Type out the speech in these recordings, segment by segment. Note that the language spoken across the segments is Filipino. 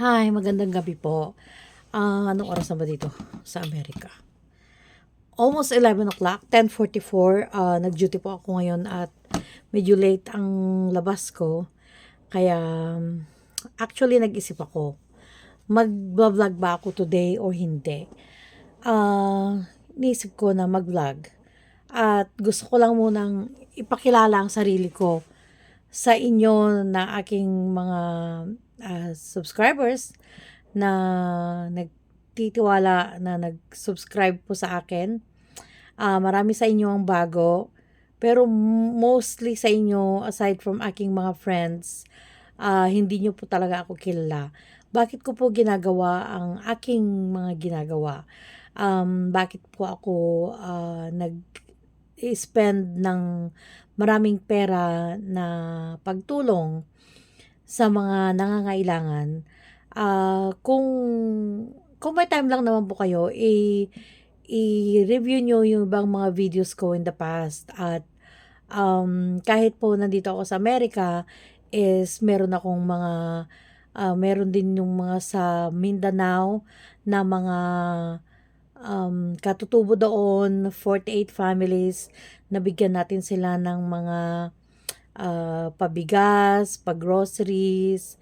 Hi, magandang gabi po. Anong oras na ba dito sa Amerika? Almost 11 o'clock, 10:44. Nag-duty po ako ngayon at medyo late ang labas ko. Kaya, actually nag-isip ako, mag-vlog ba ako today or hindi? Nisip ko na mag-vlog. At gusto ko lang munang ipakilala ang sarili ko sa inyo na aking mga subscribers na nagtitiwala na nag-subscribe po sa akin. Marami sa inyo ang bago, pero mostly sa inyo, aside from aking mga friends, hindi nyo po talaga ako kilala. Bakit ko po ginagawa ang aking mga ginagawa? Bakit po ako nag-spend ng maraming pera na pagtulong sa mga nangangailangan? Kung may time lang naman po kayo, i-review nyo yung ibang mga videos ko in the past. At kahit po nandito ako sa Amerika, is meron din yung mga sa Mindanao na mga katutubo doon, 48 families, nabigyan natin sila ng mga pabigas, pag-groceries,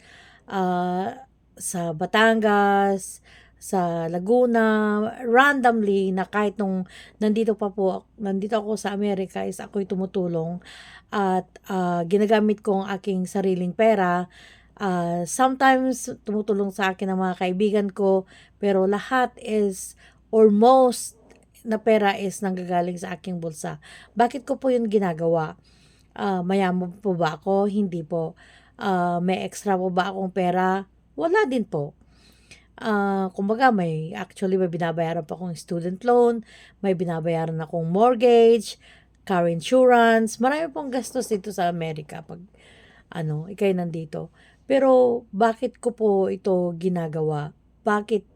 sa Batangas, sa Laguna, randomly na kahit nung nandito ako sa Amerika is ako'y tumutulong at ginagamit ko ang aking sariling pera. Sometimes tumutulong sa akin ang mga kaibigan ko, pero lahat is or most na pera is nanggagaling sa aking bulsa. Bakit ko po yun ginagawa? Mayaman po ba ako? Hindi po. May extra po ba akong pera? Wala din po. Kumbaga may binabayaran pa akong student loan, may binabayaran akong mortgage, car insurance, marami pong gastos dito sa Amerika pag ikay nandito. Pero bakit ko po ito ginagawa? Bakit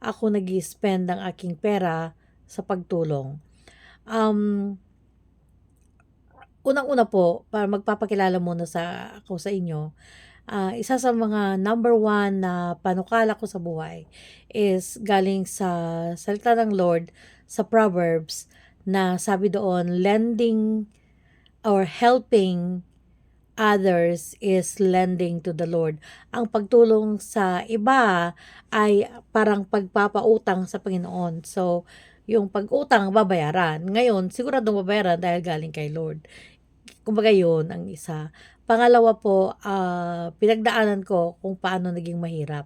ako nag-spend ng aking pera sa pagtulong? Um, Unang-una po, para magpapakilala muna ako sa inyo, isa sa mga number one na panukala ko sa buhay is galing sa salita ng Lord sa Proverbs na sabi doon, lending or helping others is lending to the Lord. Ang pagtulong sa iba ay parang pagpapautang sa Panginoon. So, yung pag-utang babayaran. Ngayon, siguradong babayaran dahil galing kay Lord. Kumbaga yun ang isa. Pangalawa po, pinagdaanan ko kung paano naging mahirap.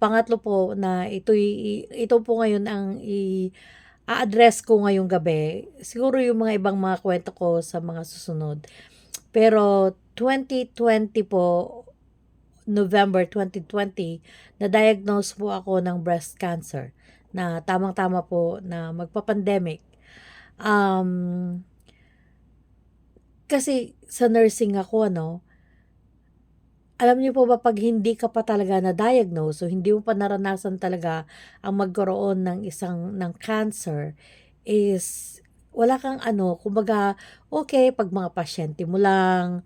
Pangatlo po na ito po ngayon ang a-address ko ngayong gabi. Siguro yung mga ibang mga kwento ko sa mga susunod. Pero 2020 po, November 2020, na-diagnose po ako ng breast cancer na tamang-tama po na magpa-pandemic. Um, Kasi sa nursing ako, alam niyo po ba 'pag hindi ka pa talaga na-diagnose o hindi mo pa naranasan talaga ang magkaroon ng cancer is wala kang kumbaga, okay 'pag mga pasyente mo lang,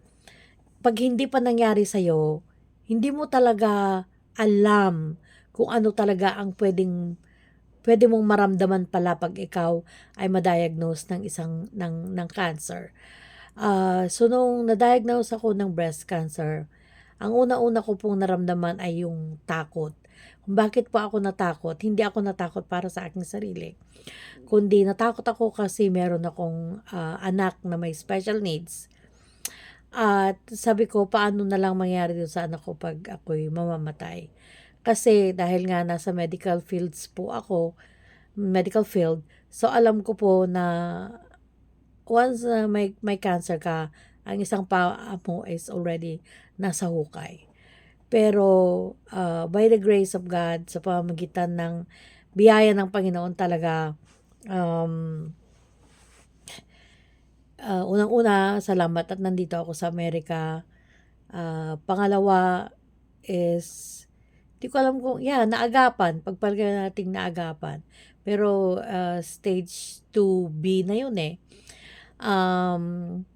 'pag hindi pa nangyari sa'yo, hindi mo talaga alam kung ano talaga ang puwede mong maramdaman pala 'pag ikaw ay ma-diagnose ng cancer. So nung na-diagnose ako ng breast cancer, ang una-una ko pong naramdaman ay yung takot. Kung bakit po ako natakot, hindi ako natakot para sa aking sarili, kundi natakot ako kasi meron akong anak na may special needs. At sabi ko, paano na lang mangyari dun sa anak ko pag ako'y mamamatay? Kasi dahil nga nasa medical field, so alam ko po na once may cancer ka, ang isang paa mo is already nasa hukay. Pero by the grace of God, sa pamamagitan ng biyaya ng Panginoon talaga, um, unang-una, salamat at nandito ako sa Amerika. Pangalawa is, di ko alam kung, naagapan, pagpalagay nating naagapan. Pero stage 2B na yun eh. Um,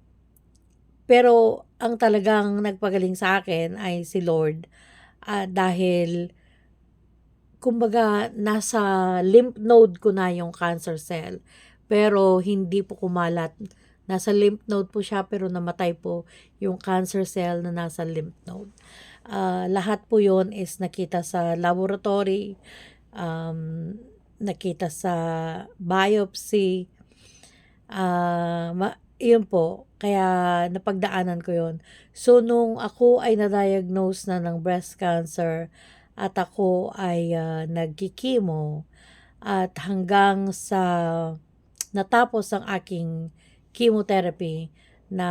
Pero ang talagang nagpagaling sa akin ay si Lord. dahil kumbaga nasa lymph node ko na yung cancer cell, pero hindi po kumalat. Nasa lymph node po siya pero namatay po yung cancer cell na nasa lymph node. Lahat po yon is nakita sa laboratory, nakita sa biopsy, yun po, kaya napagdaanan ko yun. So, nung ako ay na-diagnose na ng breast cancer at ako ay nagkikimo at hanggang sa natapos ang aking chemotherapy na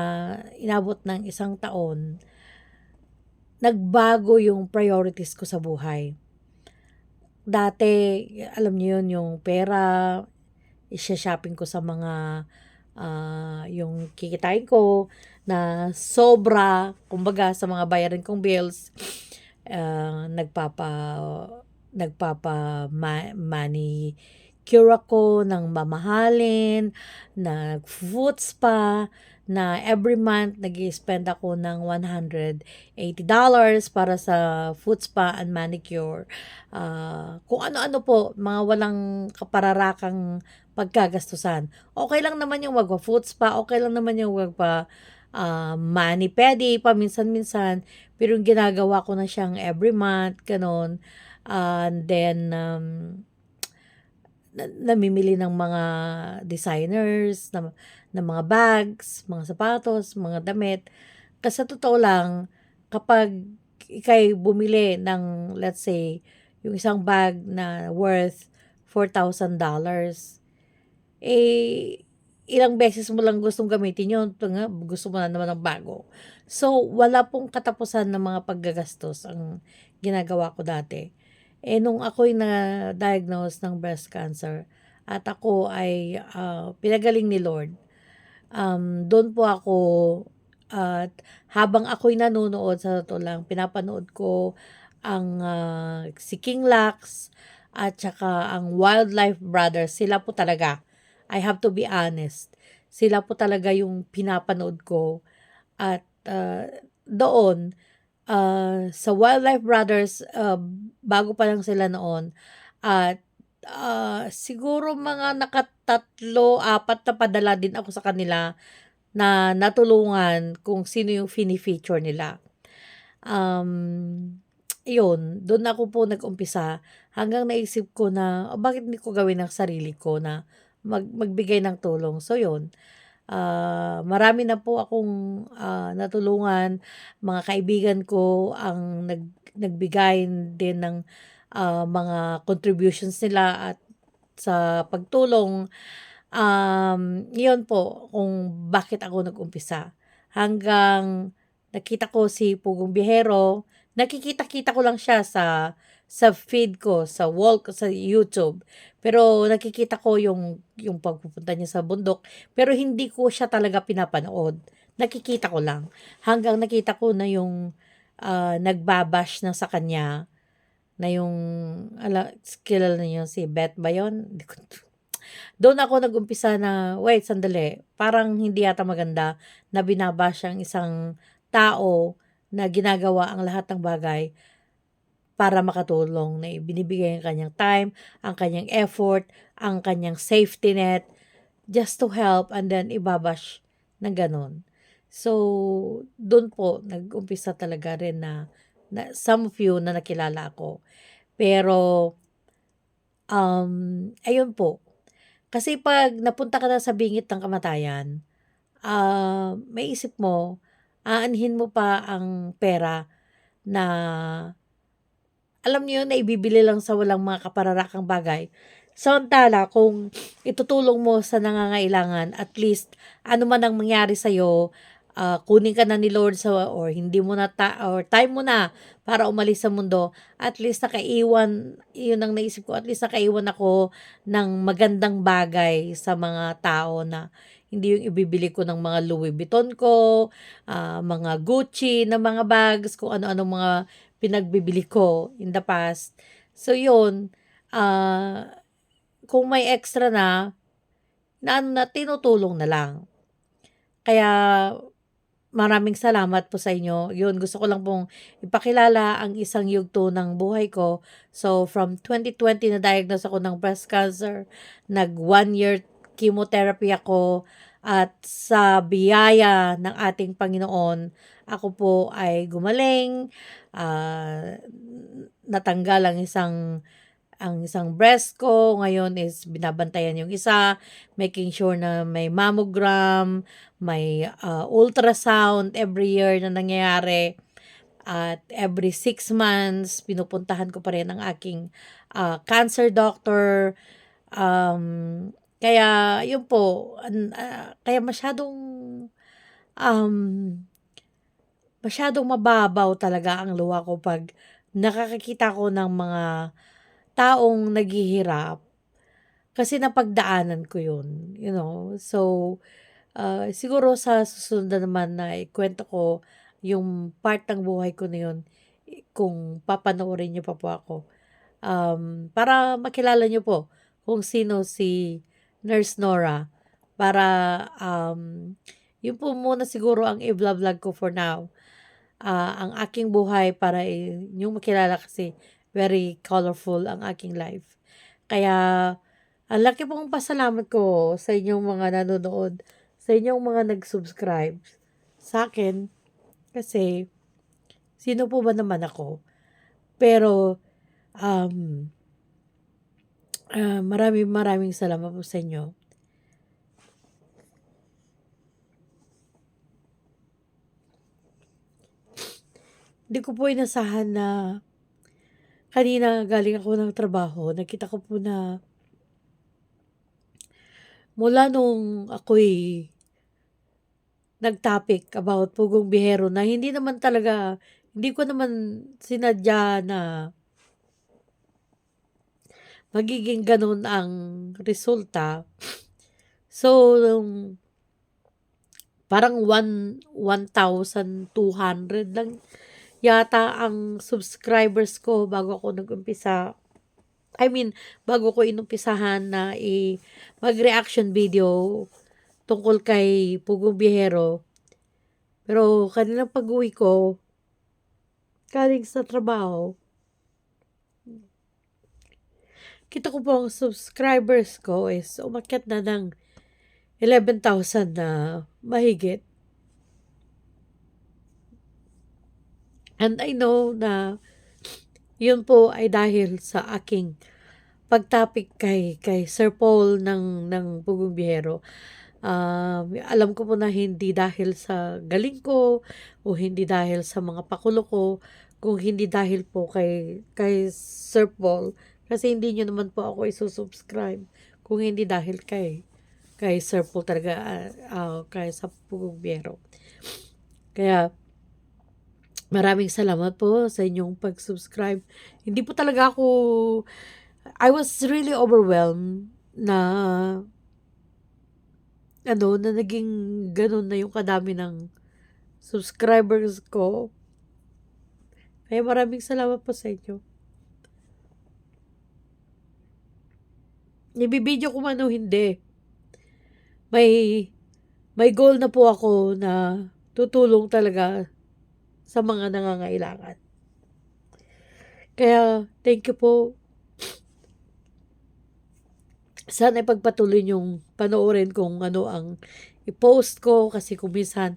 inabot ng 1 taon, nagbago yung priorities ko sa buhay. Dati, alam niyo yun, yung pera, isha-shopping ko sa mga yung kikitain ko na sobra, kumbaga sa mga bayarin kong bills, nagpapa manicure ako ng mamahalin, nag-foot spa, na every month nag-i-spend ako ng $180 para sa foot spa and manicure. Kung ano-ano po, mga walang kapararakang pagkagastusan. Okay lang naman yung magpa-foot spa, okay lang naman yung mani-pedi paminsan-minsan, pero yung ginagawa ko na siyang every month, ganon. And then, namimili ng mga designers, ng mga bags, mga sapatos, mga damit. Kasi sa totoo lang, kapag ikay bumili ng, let's say, yung isang bag na worth $4,000, eh, ilang beses mo lang gustong gamitin yun, gusto mo na naman ng bago. So, wala pong katapusan ng mga paggagastos ang ginagawa ko dati. Nung ako'y na-diagnose ng breast cancer at ako ay pinagaling ni Lord, doon po ako, at habang ako'y nanonood, sa totoo lang, pinapanood ko ang si King Lax at saka ang Wildlife Brothers. Sila po talaga, I have to be honest, sila po talaga yung pinapanood ko. At doon, sa Wildlife Brothers, bago pa lang sila noon, at siguro mga nakatatlo, apat na padala din ako sa kanila na natulungan kung sino yung fini-feature nila. Yun, doon ako po nag-umpisa hanggang naisip ko na, bakit hindi ko gawin ng sarili ko na magbigay ng tulong. So yun, marami na po akong natulungan, mga kaibigan ko ang nagbigay din ng mga contributions nila at sa pagtulong. Yun po kung bakit ako nag-umpisa. Hanggang nakita ko si Pugong Biyahero, nakikita-kita ko lang siya sa feed ko, sa wall ko sa YouTube. Pero nakikita ko yung pagpupunta niya sa bundok, pero hindi ko siya talaga pinapanood. Nakikita ko lang. Hanggang nakita ko na yung nagbabash na sa kanya, na yung, kilala niyo si Beth ba yun? Hindi ko doon ako nag-umpisa na, wait, sandali, parang hindi yata maganda na binabash ang isang tao na ginagawa ang lahat ng bagay para makatulong, na binibigay ang kanyang time, ang kanyang effort, ang kanyang safety net, just to help, and then ibabash ng ganun. So, doon po, nag-umpisa talaga rin na some of you na nakilala ko. Pero, ayun po, kasi 'pag napunta ka na sa bingit ng kamatayan, maiisip mo, aanhin mo pa ang pera na alam niyo yun, na ibibili lang sa walang mga kapararakang bagay. Samantala kung itutulong mo sa nangangailangan, at least ano man ang mangyari sa'yo, kunin ka na ni Lord or hindi mo na or time mo na para umalis sa mundo, at least nakaiwan, yun ang naisip ko, at least nakaiwan ako ng magandang bagay sa mga tao, na hindi yung ibibili ko ng mga Louis Vuitton ko, mga Gucci na mga bags, kung ano-ano mga pinagbibili ko in the past. So yun, kung may extra na, na tinutulong na lang. Kaya maraming salamat po sa inyo. Yun, gusto ko lang pong ipakilala ang isang yugto ng buhay ko. So, from 2020 na-diagnose ako ng breast cancer. Nag 1 year chemotherapy ako. At sa biyaya ng ating Panginoon, ako po ay gumaling. Natanggal ang isang breast ko. Ngayon is binabantayan yung isa, making sure na may mammogram, may ultrasound every year na nangyayari. At every 6 months, pinupuntahan ko pa rin ang aking cancer doctor. Kaya yun po, kaya um, masyadong mababaw talaga ang luha ko pag nakakakita ko ng mga taong naghihirap kasi napagdaanan ko yun, you know. So, siguro sa susunod na naman na ikwento ko yung part ng buhay ko na yun, kung papanoorin niyo pa po ako. Para makilala niyo po kung sino si Nurse Nora. Para, yun po muna siguro ang i-vlog ko for now. Ang aking buhay para yung makilala kasi very colorful ang aking life. Kaya, ang laki pong pasalamat ko sa inyong mga nanonood, sa inyong mga nag-subscribe sa akin. Kasi, sino po ba naman ako? Pero, maraming salamat po sa inyo. Hindi ko po inasahan na kanina galing ako ng trabaho, nakita ko po na mula nung ako'y nag-topic about Pugong Bihero na hindi ko naman sinadya na magiging ganun ang resulta. So, parang 1,200 lang yata ang subscribers ko bago ako nag-umpisa. Bago ko inumpisahan na mag-reaction video tungkol kay Pugong Bihero. Pero kanilang pag-uwi ko, galing sa trabaho, kita ko po ang subscribers ko is umakyat na ng 11,000 na mahigit. And I know na yun po ay dahil sa aking pagtapik kay Sir Paul ng Pugong Bihero. Alam ko po na hindi dahil sa galing ko o hindi dahil sa mga pakulo ko, kung hindi dahil po kay Sir Paul, kasi hindi nyo naman po ako isusubscribe kung hindi dahil kay Sir Paul talaga, kay sa Pugong Bihero. Kaya maraming salamat po sa inyong pag-subscribe. Hindi po talaga I was really overwhelmed na naging ganun na yung kadami ng subscribers ko. Kaya maraming salamat po sa inyo. Ibibideo ko man o hindi, may goal na po ako na tutulong talaga sa mga nangangailangan. Kaya, thank you po. Sana ipagpatuloy niyong panoorin kung ano ang i-post ko, kasi kung minsan,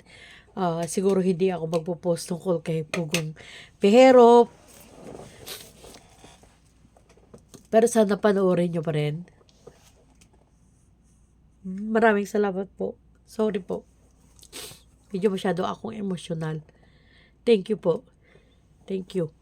siguro hindi ako magpo-post tungkol kay Pugong Bihero. Pero sana panoorin niyo pa rin. Maraming salamat po. Sorry po. Medyo masyado akong emosyonal. Thank you po. Thank you.